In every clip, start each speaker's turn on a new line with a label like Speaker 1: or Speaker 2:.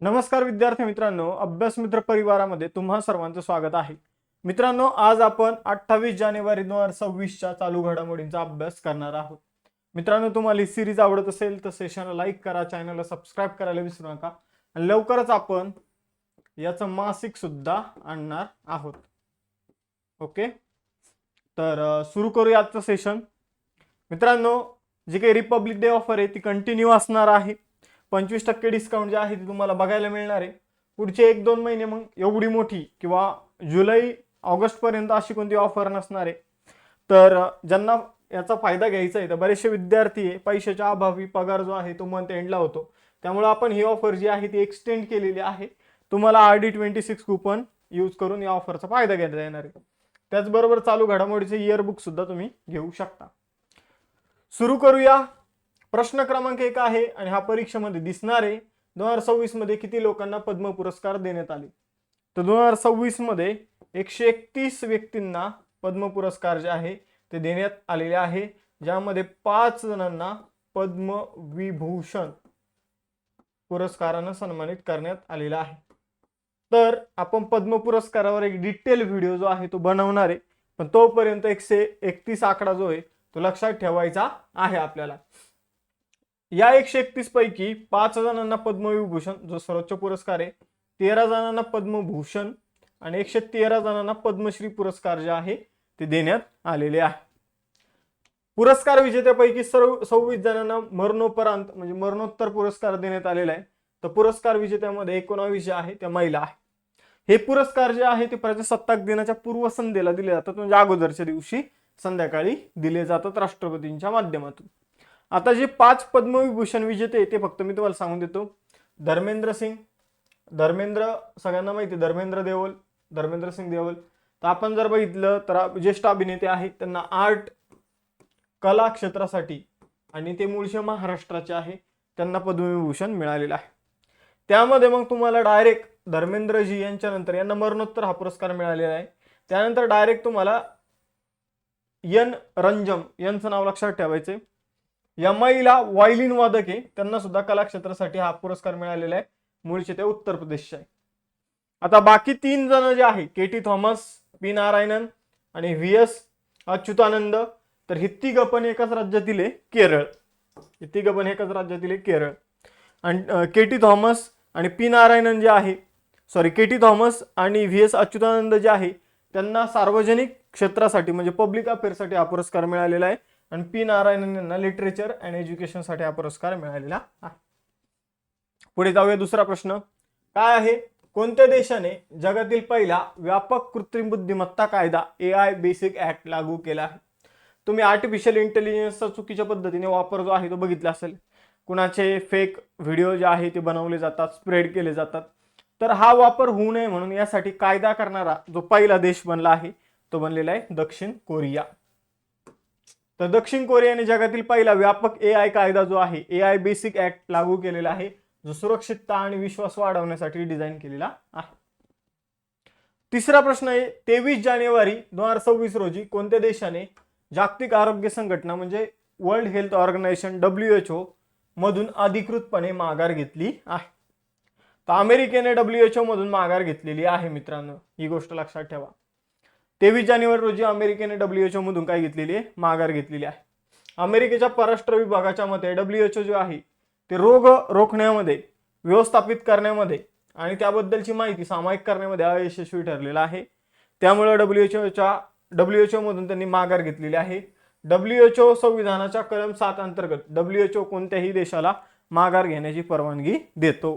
Speaker 1: नमस्कार विद्यार्थी मित्रांनो, अभ्यास मित्र परिवारामध्ये तुम्हा सर्वांचं स्वागत आहे. मित्रांनो, आज आपण 28 जानेवारी 2026 च्या चालू घडामोडींचा अभ्यास करणार आहोत. मित्रांनो, तुम्हाला ही सिरीज आवडत असेल तर सेशनला लाईक करा, चॅनलला सबस्क्राईब करायला विसरू नका. आणि लवकरच आपण याचं मासिक सुद्धा आणणार आहोत. ओके, तर सुरू करूया आजचं सेशन. मित्रांनो, जी काही रिपब्लिक डे ऑफर आहे ती कंटिन्यू असणार आहे. 25% डिस्काउंट जे आहे ते तुम्हाला बघायला मिळणार आहे. पुढचे 1-2 महिने मग एवढी मोठी किंवा जुलै ऑगस्ट पर्यंत अशी कोणती ऑफर नसणार आहे. तर ज्यांना याचा फायदा घ्यायचा आहे तर बरेचसे विद्यार्थी आहे पैशाच्या अभावी पगार जो आहे तो मंथ एंडला होतो. त्यामुळे आपण ही ऑफर जी आहे ती एक्सटेंड केलेली आहे. तुम्हाला RD26 कुपन यूज करून या ऑफरचा फायदा घेता येणार आहे. त्याचबरोबर चालू घडामोडीचे इयरबुक सुद्धा तुम्ही घेऊ शकता. सुरू करूया. प्रश्न क्रमांक 1 आहे आणि हा परीक्षेमध्ये दिसणार आहे. 2026 मध्ये किती लोकांना पद्म पुरस्कार देण्यात आले? तर 2026 मध्ये 131 व्यक्तींना पद्म पुरस्कार जे आहे ते देण्यात आलेले आहे, ज्यामध्ये 5 जणांना पद्मविभूषण पुरस्काराने सन्मानित करण्यात आलेला आहे. तर आपण पद्म पुरस्कारावर एक डिटेल व्हिडिओ जो आहे तो बनवणार आहे, पण तोपर्यंत 131 आकडा जो आहे तो लक्षात ठेवायचा आहे आपल्याला. या 131 पैकी 5 जणांना पद्मविभूषण जो सर्वोच्च पुरस्कार आहे, 13 जणांना पद्मभूषण आणि 113 जणांना पद्मश्री पुरस्कार जे आहे ते देण्यात आलेले आहे. पुरस्कार विजेत्यापैकी 26 जणांना मरणोपरांत म्हणजे मरणोत्तर पुरस्कार देण्यात आलेला आहे. तर पुरस्कार विजेत्यामध्ये 19 जे आहे त्या महिला आहे. हे पुरस्कार जे आहे ते प्रजासत्ताक दिनाच्या पूर्वसंध्येला दिले जातात, म्हणजे अगोदरच्या दिवशी संध्याकाळी दिले जातात राष्ट्रपतींच्या माध्यमातून. आता जे 5 पद्मविभूषण विजेते ते फक्त मी तुम्हाला सांगून देतो. धर्मेंद्र सगळ्यांना माहिती, धर्मेंद्र सिंग देओल. तर आपण जर बघितलं तर ज्येष्ठ अभिनेते आहेत, त्यांना आर्ट कला क्षेत्रासाठी आणि ते मूळचे महाराष्ट्राचे आहे, त्यांना पद्मविभूषण मिळालेला आहे. त्यामध्ये मग तुम्हाला डायरेक्ट धर्मेंद्रजी यांच्या नंतर यांना मरणोत्तर हा पुरस्कार मिळालेला आहे. त्यानंतर डायरेक्ट तुम्हाला एन रंजम यांचं नाव लक्षात ठेवायचे. या महिला वायलिन वादक आहे, त्यांना सुद्धा कला क्षेत्रासाठी हा पुरस्कार मिळालेला आहे, मूळचे ते उत्तर प्रदेशचे आहे. आता बाकी 3 जण जे आहे, KT थॉमस, पी नारायणन आणि VS अच्युतानंद, तर ही तिघ पण एकाच राज्यातील आहे, केरळ. आणि KT थॉमस आणि पी नारायणन जे आहे, KT थॉमस आणि VS अच्युतानंद जे आहे त्यांना सार्वजनिक क्षेत्रासाठी म्हणजे पब्लिक अफेअर्ससाठी हा पुरस्कार मिळालेला आहे. आणि पी नारायणन यांना लिटरेचर अँड एज्युकेशन साठी हा पुरस्कार मिळालेला आहे. पुढे जाऊया. दुसरा प्रश्न काय आहे? कोणत्या देशाने जगातील पहिला व्यापक कृत्रिम बुद्धिमत्ता कायदा AI बेसिक ऍक्ट लागू केला आहे? तुम्ही आर्टिफिशियल इंटेलिजन्सचा चुकीच्या पद्धतीने वापर जो आहे तो बघितला असेल. कुणाचे फेक व्हिडिओ जे आहे ते बनवले जातात, स्प्रेड केले जातात. तर हा वापर होऊ नये म्हणून यासाठी कायदा करणारा जो पहिला देश बनला आहे तो बनलेला आहे दक्षिण कोरिया. तर दक्षिण कोरियाने जगातील पहिला व्यापक AI कायदा जो आहे AI बेसिक ऍक्ट लागू केलेला आहे, जो सुरक्षितता आणि विश्वास वाढवण्यासाठी डिझाईन केलेला आहे. तिसरा प्रश्न आहे, 23 जानेवारी 2026 रोजी कोणत्या देशाने जागतिक आरोग्य संघटना म्हणजे वर्ल्ड हेल्थ ऑर्गनायझेशन WHO मधून अधिकृतपणे माघार घेतली आहे? तर अमेरिकेने WHO मधून माघार घेतलेली आहे. मित्रांनो, ही गोष्ट लक्षात ठेवा. 23 जानेवारी रोजी अमेरिकेने WHO मधून काय घेतलेली आहे? माघार घेतलेली आहे. अमेरिकेच्या परराष्ट्र विभागाच्या मते WHO जो आहे ते रोग रोखण्यामध्ये, व्यवस्थापित करण्यामध्ये आणि त्याबद्दलची माहिती सामायिक करण्यामध्ये अयशस्वी ठरलेला आहे. त्यामुळे WHO मधून त्यांनी माघार घेतलेली आहे. WHO संविधानाच्या कलम 7 अंतर्गत WHO कोणत्याही देशाला माघार घेण्याची परवानगी देतो.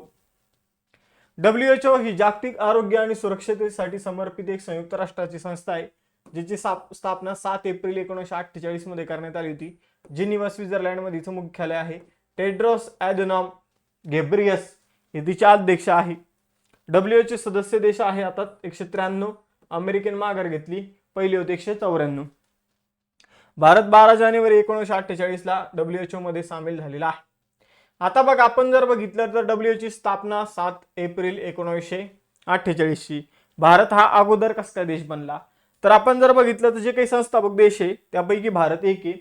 Speaker 1: WHO ही जागतिक आरोग्य आणि सुरक्षतेसाठी समर्पित एक संयुक्त राष्ट्राची संस्था आहे, जिची स्थापना 7 एप्रिल 1948 मध्ये करण्यात आली होती. जिनिव्हा स्वित्झर्लंड मध्ये तिचं मुख्यालय आहे. टेड्रोस ॲधनॉम घेब्रियस हे तिचे अध्यक्ष आहे. WHO सदस्य देश आहे आता 193. अमेरिकेने माघार घेतली, पहिली होती 194. भारत 12 जानेवारी 1948 ला WHO मध्ये सामील झालेला आहे. आता बघ, आपण जर बघितलं तर WHO ची स्थापना 7 एप्रिल 1948 ची. भारत हा अगोदर कसा काय देश बनला? तर आपण जर बघितलं तर जे काही संस्थापक देश आहे त्यापैकी भारत एक आहे.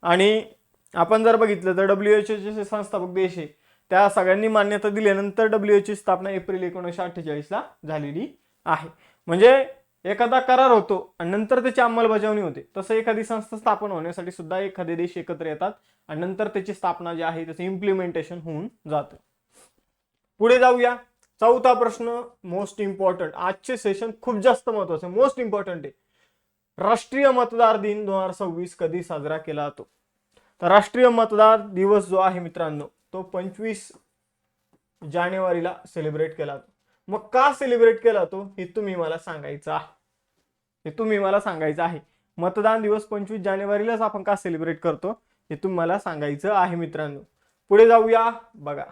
Speaker 1: आणि आपण जर बघितलं तर WHO चे संस्थापक देश आहे त्या सगळ्यांनी मान्यता दिल्यानंतर WHO ची स्थापना एप्रिल 1948 ला झालेली आहे. म्हणजे एखादा करार होतो आणि नंतर त्याची अंमलबजावणी होते, तसं एखादी संस्था स्थापन होण्यासाठी सुद्धा एखादे देश एकत्र येतात आणि नंतर त्याची स्थापना जी आहे त्याचं इम्प्लिमेंटेशन होऊन जातं. पुढे जाऊया. चौथा प्रश्न मोस्ट इम्पॉर्टंट, आजचे सेशन खूप जास्त महत्वाचं आहे, मोस्ट इम्पॉर्टंट आहे. राष्ट्रीय मतदार दिन 2026 कधी साजरा केला जातो? तर राष्ट्रीय मतदार दिवस जो आहे मित्रांनो तो 25 जानेवारीला सेलिब्रेट केला जातो. मग का सेलिब्रेट केला जातो हे तुम्ही मला सांगायचं आहे. मतदान दिवस 25 जानेवारीलाच आपण का सेलिब्रेट करतो हे तुम्हाला सांगायचं आहे मित्रांनो. पुढे जाऊया. बघा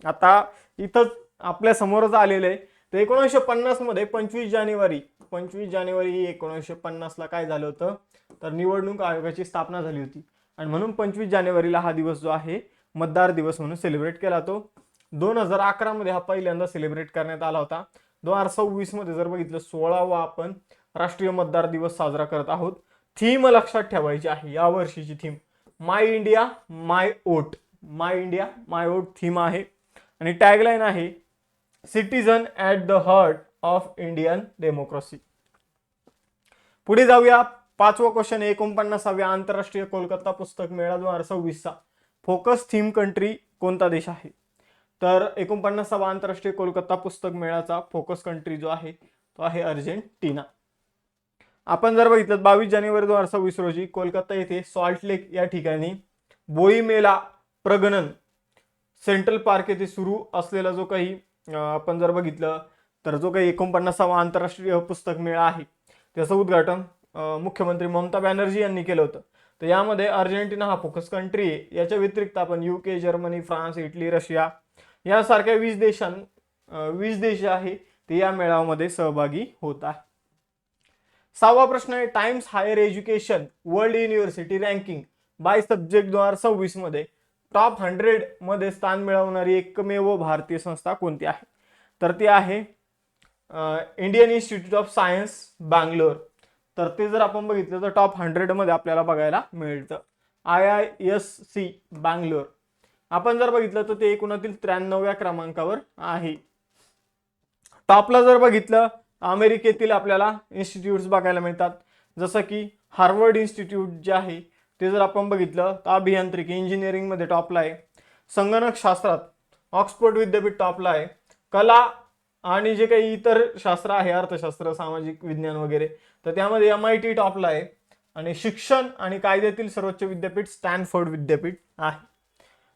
Speaker 1: आता इथं आपल्या समोरच आलेलं आहे. तर 1950 मध्ये 25 जानेवारी 1950 ला काय झालं होतं, तर निवडणूक आयोगाची स्थापना झाली होती आणि म्हणून 25 जानेवारीला हा दिवस जो आहे मतदार दिवस म्हणून सेलिब्रेट केला जातो. 2011 मध्ये हा पहिल्यांदा सेलिब्रेट करण्यात आला होता. 2026 मध्ये जर बघितलं 16वा आपण राष्ट्रीय मतदार दिवस साजरा करत आहोत. थीम लक्षात ठेवायची आहे, या वर्षीची थीम माय इंडिया माय वोट, थीम आहे आणि टॅगलाईन आहे citizen at the heart of Indian democracy. पुढे जाऊया. पाचवा क्वेश्चन, 49व्या आंतरराष्ट्रीय कोलकाता पुस्तक मेळा 2026 चा फोकस थीम कंट्री कोणता देश आहे? तर 49वा आंतरराष्ट्रीय कोलकाता पुस्तक मेळाचा फोकस कंट्री जो आहे तो आहे अर्जेंटिना. आपण जर बघितलं 22 जानेवारी 2026 रोजी कोलकाता येथे सॉल्ट लेक या ठिकाणी बोईमेला प्रगणन सेंट्रल पार्क येथे सुरू असलेला जो काही आपण जर बघितलं तर जो काही 49वा आंतरराष्ट्रीय पुस्तक मेळा आहे त्याचं उद्घाटन मुख्यमंत्री ममता बॅनर्जी यांनी केलं होतं. तर यामध्ये अर्जेंटिना हा फोकस कंट्री आहे. याच्या व्यतिरिक्त आपण UK, Germany, France, Italy, Russia यासारख्या 20 देश आहे ते या मेळाव्यामध्ये सहभागी होत आहे. 6वा प्रश्न आहे, Times higher education world university ranking by subject 2026 मध्ये टॉप 100 मध्ये स्थान मिळवणारी एकमेव भारतीय संस्था कोणती आहे? तर ती आहे Indian institute of science Bangalore. तर ते जर आपण बघितलं तर टॉप 100 मध्ये आपल्याला बघायला मिळतं IISc बँगलोर. आपण जर बघितलं तर ते एकूणातील 93व्या क्रमांकावर आहे. टॉपला जर बघितलं अमेरिकेतील आपल्याला इन्स्टिट्यूट्स बघायला मिळतात, जसं की हार्वर्ड इन्स्टिट्यूट जे आहे ते जर आपण बघितलं तर अभियांत्रिकी इंजिनिअरिंग मध्ये टॉपला आहे. संगणक शास्त्रात ऑक्सफोर्ड विद्यापीठ टॉपला आहे. कला आणि जे काही इतर शास्त्र आहे अर्थशास्त्र, सामाजिक विज्ञान वगैरे तर त्यामध्ये MIT टॉपला आहे. आणि शिक्षण आणि कायद्यातील सर्वोच्च विद्यापीठ स्टॅनफोर्ड विद्यापीठ आहे.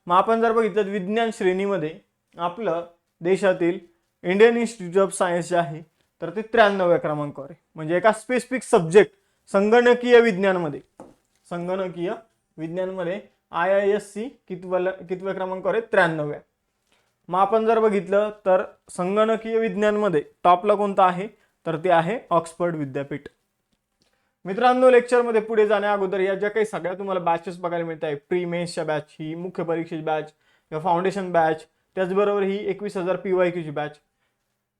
Speaker 1: मग आपण जर बघितलं विज्ञान श्रेणीमध्ये आपलं देशातील इंडियन इन्स्टिट्यूट ऑफ सायन्स जे आहे तर ते 93व्या क्रमांकावर आहे. म्हणजे एका स्पेसिफिक सब्जेक्ट संगणकीय विज्ञानमध्ये IISc कितव्या क्रमांकावर आहे? 93व्या. मग आपण जर बघितलं तर संगणकीय विज्ञानमध्ये टॉपला कोणता आहे तर ते आहे ऑक्सफोर्ड विद्यापीठ. मित्रांनो, लेक्चरमध्ये पुढे जाण्या अगोदर या ज्या काही सगळ्या तुम्हाला बॅचेस बघायला मिळत आहे, प्री मेन्सच्या बॅच, ही मुख्य परीक्षेची बॅच किंवा फाउंडेशन बॅच, त्याचबरोबर ही 21,000 PYQची बॅच,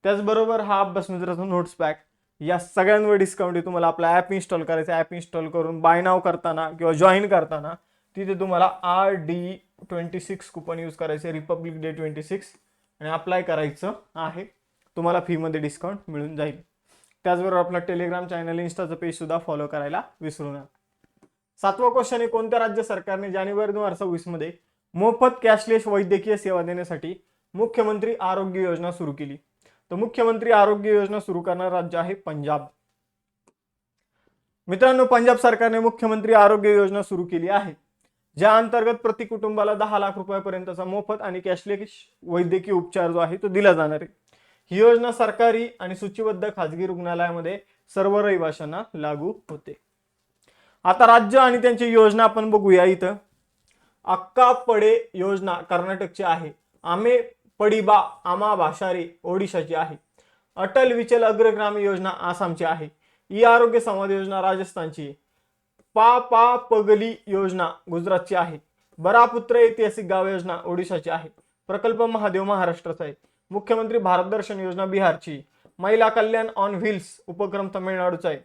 Speaker 1: त्याचबरोबर हा अभ्यास मित्राचा नोट्स पॅक, या सगळ्यांवर डिस्काउंट आहे. तुम्हाला आपला ॲप इन्स्टॉल करायचं, ॲप इन्स्टॉल करून बाय नाव करताना किंवा जॉईन करताना तिथे तुम्हाला RD26 कुपन यूज करायचे, रिपब्लिक डे 26, आणि अप्लाय करायचं आहे. तुम्हाला फीमध्ये डिस्काउंट मिळून जाईल. त्याचबरोबर आपला टेलिग्राम चॅनल, इन्स्टाचं पेज सुद्धा फॉलो करायला विसरू नका. 7वा क्वेश्चन आहे, कोणत्या राज्य सरकारने जानेवारी 2026 मध्ये मोफत कॅशलेस वैद्यकीय सेवा देण्यासाठी मुख्यमंत्री आरोग्य योजना सुरू केली? तर मुख्यमंत्री आरोग्य योजना सुरू करणारं राज्य आहे पंजाब. मित्रांनो, पंजाब सरकारने मुख्यमंत्री आरोग्य योजना सुरू केली आहे, ज्या अंतर्गत प्रति कुटुंबाला 10 लाख रुपयापर्यंतचा मोफत आणि कॅशलेस वैद्यकीय उपचार जो आहे तो दिला जाणार आहे. ही योजना सरकारी आणि सूचीबद्ध खाजगी रुग्णालयामध्ये सर्व रहिवाशांना लागू होते. आता राज्य आणि त्यांची योजना आपण बघूया. इथं अक्का पडे योजना कर्नाटकची आहे. आमे पडिबा आमा भाषारी ओडिशाची आहे. अटल विचल अग्रग्रामी योजना आसामची आहे. ई आरोग्य संवाद योजना राजस्थानची. पा पगली योजना गुजरातची आहे. बरापुत्र ऐतिहासिक गाव योजना ओडिशाची आहे. प्रकल्प महादेव महाराष्ट्राचा आहे. मुख्यमंत्री भारत दर्शन योजना बिहारची. महिला कल्याण ऑन व्हील्स उपक्रम तमिळनाडूचा आहे.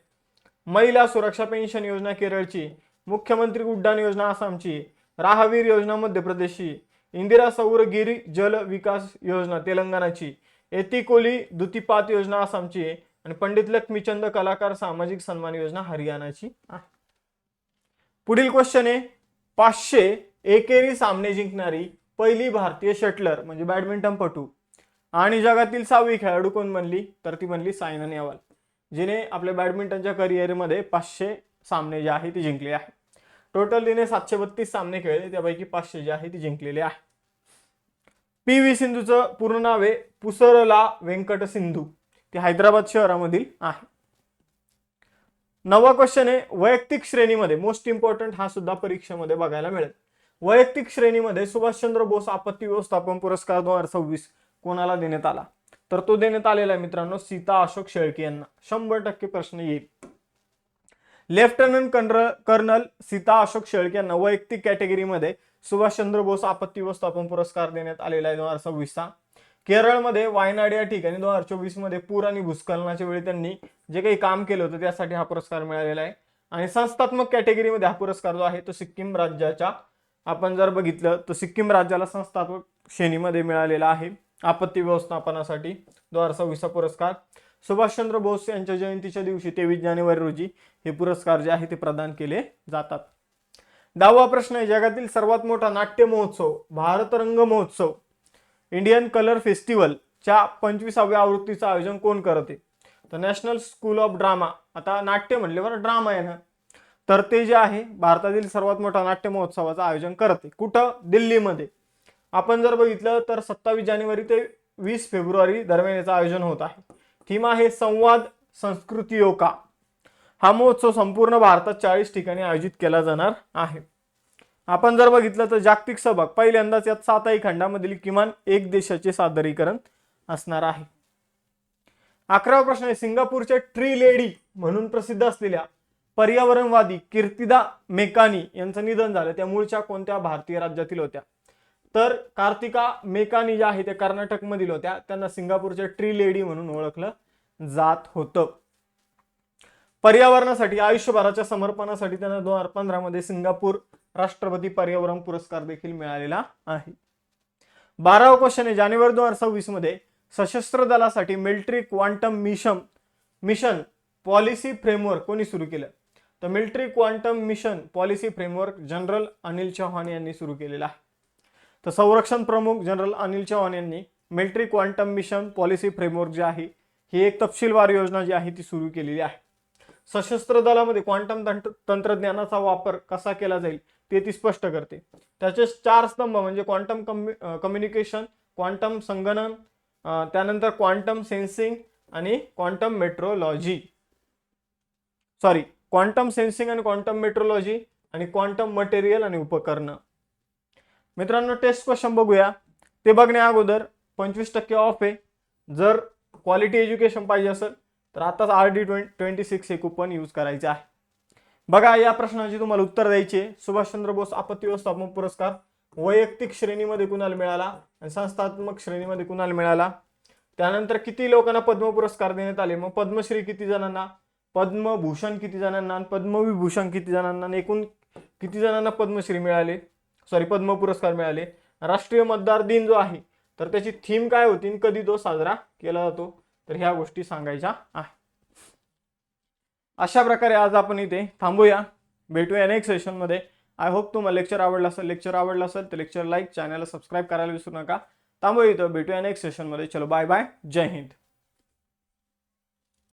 Speaker 1: महिला सुरक्षा पेन्शन योजना केरळची. मुख्यमंत्री उड्डाण योजना आसामची. राहवीर योजना मध्य प्रदेशची. इंदिरा सौर गिरी जल विकास योजना तेलंगणाची, एतिकोली दुतिपात योजना आसामची आहे आणि पंडित लक्ष्मीचंद कलाकार सामाजिक सन्मान योजना हरियाणाची आहे. पुढील क्वेश्चन आहे 500 एकेरी सामने जिंकणारी पहिली भारतीय शटलर म्हणजे बॅडमिंटनपटू आणि जगातील 6वी खेळाडू कोण बनली, तर ती बनली सायना नेहवाल, जिने आपल्या बॅडमिंटनच्या करिअरमध्ये 500 सामने जे आहे ती जिंकले आहे. टोटल तिने 732 सामने खेळले, त्यापैकी 500 जे आहे ती जिंकलेले आहे. पी.व्ही. सिंधूचं पूर्ण नाव आहे पुसरला वेंकट सिंधू, ती हैदराबाद शहरामधील आहे. 9वा क्वेश्चन आहे वैयक्तिक श्रेणीमध्ये मोस्ट इम्पॉर्टंट, हा सुद्धा परीक्षेमध्ये बघायला मिळेल. वैयक्तिक श्रेणीमध्ये सुभाषचंद्र बोस आपत्ती व्यवस्थापन पुरस्कार 2026 कोणाला देण्यात आला, तर तो देण्यात आलेला आहे मित्रांनो सीता अशोक शेळके यांना. 100% प्रश्न येईल. लेफ्टनंट कर्नल सीता अशोक शेळके यांना वैयक्तिक कॅटेगरीमध्ये सुभाषचंद्र बोस आपत्ती व्यवस्थापन पुरस्कार देण्यात आलेला आहे 2026चा. केरळमध्ये वायनाड या ठिकाणी 2024 मध्ये पूर आणि भूस्खलनाच्या वेळी त्यांनी जे काही काम केलं होतं त्यासाठी हा पुरस्कार मिळालेला आहे. आणि संस्थात्मक कॅटेगरीमध्ये हा पुरस्कार जो आहे तो सिक्कीम राज्याच्या, आपण जर बघितलं तर सिक्कीम राज्याला संस्थात्मक श्रेणीमध्ये मिळालेला आहे आपत्ती व्यवस्थापनासाठी 2026चा पुरस्कार. सुभाषचंद्र बोस यांच्या जयंतीच्या दिवशी 23 जानेवारी रोजी हे पुरस्कार जे आहे ते प्रदान केले जातात. 10वा प्रश्न आहे जगातील सर्वात मोठा नाट्य महोत्सव भारत रंग महोत्सव इंडियन कलर फेस्टिवलच्या 25व्या आवृत्तीचं आयोजन कोण करते, तर नॅशनल स्कूल ऑफ ड्रामा. आता नाट्य म्हणले बरं, ड्रामा आहे ना, तर ते जे आहे भारतातील सर्वात मोठा नाट्य महोत्सवाचं आयोजन करते. कुठं, दिल्लीमध्ये. आपण जर बघितलं तर 27 जानेवारी ते 20 फेब्रुवारी दरम्यान याचं आयोजन होत आहे. थीम आहे संवाद संस्कृती योका. हा महोत्सव संपूर्ण भारतात 40 ठिकाणी आयोजित केला जाणार आहे. आपण जर बघितलं तर जागतिक सहभाग पहिल्यांदाच यात 7ही खंडामधील किमान एक देशाचे सादरीकरण असणार आहे. 11वा प्रश्न आहे सिंगापूरच्या ट्री लेडी म्हणून प्रसिद्ध असलेल्या पर्यावरणवादी कीर्तिदा मेकानी यांचं निधन झालं, त्या मूळच्या कोणत्या भारतीय राज्यातील होत्या, तर कार्तिका मेकानी ज्या आहे त्या कर्नाटक मधील होत्या. त्यांना सिंगापूरच्या ट्री लेडी म्हणून ओळखलं जात होतं. पर्यावरणासाठी आयुष्यभराच्या समर्पणासाठी त्यांना 2015 मध्ये सिंगापूर राष्ट्रपती पर्यावरण पुरस्कार देखील मिळालेला आहे. 12वा क्वेश्चन आहे जानेवारी 2026 मध्ये सशस्त्र दलासाठी military quantum mission policy framework कोणी सुरू केलं, तर military quantum mission policy framework general Anil Chauhan यांनी सुरू केलेला आहे. तर संरक्षण प्रमुख जनरल अनिल चौहान यांनी military quantum mission policy framework जी आहे ही एक तपशीलवार योजना जी आहे ती सुरू केलेली आहे. सशस्त्र दलामध्ये क्वांटम तंत्रज्ञानाचा वापर कसा केला जाईल ते ती स्पष्ट करते. त्याचे 4 स्तंभ म्हणजे क्वांटम कम्युनिकेशन, क्वांटम संगणन, त्यानंतर क्वांटम सेन्सिंग आणि क्वांटम सेन्सिंग आणि क्वांटम मेट्रोलॉजी आणि क्वांटम मटेरियल आणि उपकरणं. मित्रांनो टेस्ट क्वेश्चन बघूया. ते बघण्या अगोदर 25% ऑफ आहे. जर क्वालिटी एज्युकेशन पाहिजे असेल तर आताच RD26 हे कुपन यूज करायचे आहे. बघा या प्रश्नाची तुम्हाला उत्तर द्यायचे. सुभाषचंद्र बोस आपत्ती व्यवस्थापन पुरस्कार वैयक्तिक श्रेणीमध्ये कुणाला मिळाला आणि संस्थात्मक श्रेणीमध्ये कुणाला मिळाला, त्यानंतर किती लोकांना पद्म पुरस्कार देण्यात आले, मग पद्मश्री किती जणांना, पद्मभूषण किती जणांना, पद्मविभूषण किती जणांना, एकूण किती जणांना पद्म पुरस्कार मिळाले, राष्ट्रीय मतदार दिन जो आहे तर त्याची थीम काय होती आणि कधी तो साजरा केला जातो, तर ह्या गोष्टी सांगायच्या आहे. अशा प्रकारे आज आपण इथे थांबूया. भेटूया नेक्स्ट सेशन मध्ये. आय होप तुम्हाला लेक्चर आवडला असेल. लेक्चर आवडला असेल तर लेक्चर लाईक, चॅनलला सबस्क्राईब करायला विसरू नका. थांबूया इथं. भेटूया नेक्स्ट सेशन मध्ये. चलो बाय बाय. जय हिंद.